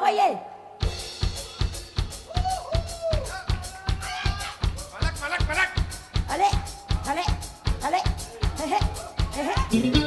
envoyez. Allez, allez, allez. Hé, hé, hé, hé.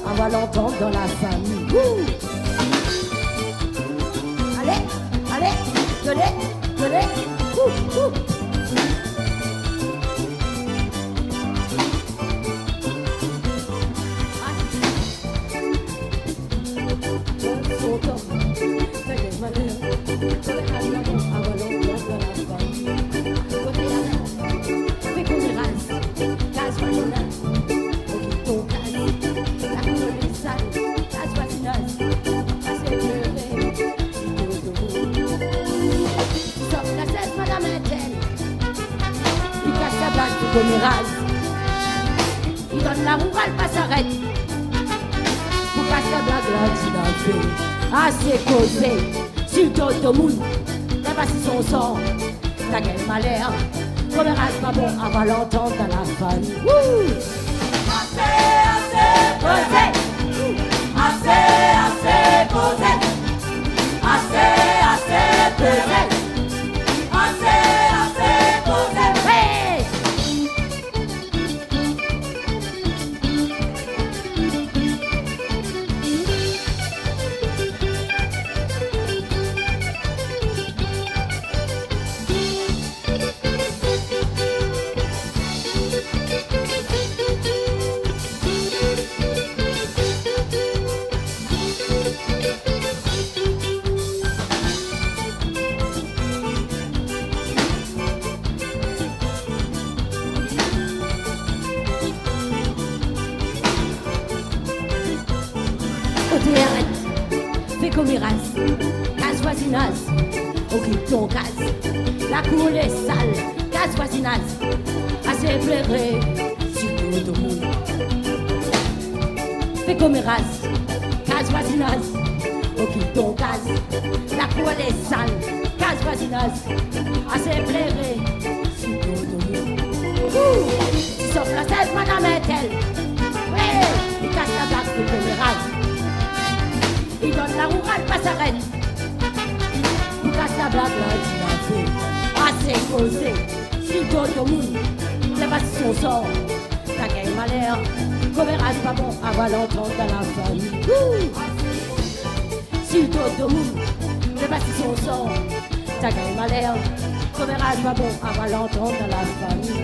On va l'entendre dans la famille. Allez, allez, donnez, donnez. Il donne la roue, elle pas s'arrête. Pour casser la blague, là, tu l'as fait. Assez causé, sur le dos de moule. T'as pas si son sang, ta gueule malheur. Commérage pas bon, on va l'entendre dans la famille. Assez causé. Assez causé. Assez causé. Assez causé. Hey! Casse voisinage, occupe ton casse. La cour est sale, casse voisinage. Assez flairé, sur tout le monde. Fais comme race, casse voisinage, occupe ton casse. La cour est sale, casse voisinage. Assez flairé, sur tout le monde. Sauf la cesse, madame est-elle. Ouais, il casse la blague de commérage. Il donne la roue, elle pas s'arrête. Il casse la blague, là, tu l'as fait. Assez causé, si d'autres monde, c'est pas si son sort. Ta gueule malheur, commérage pas bon, on va l'entendre dans la famille. Si d'autres monde, c'est pas si son sort. Ta gueule malheur, commérage pas bon, on va l'entendre dans la famille.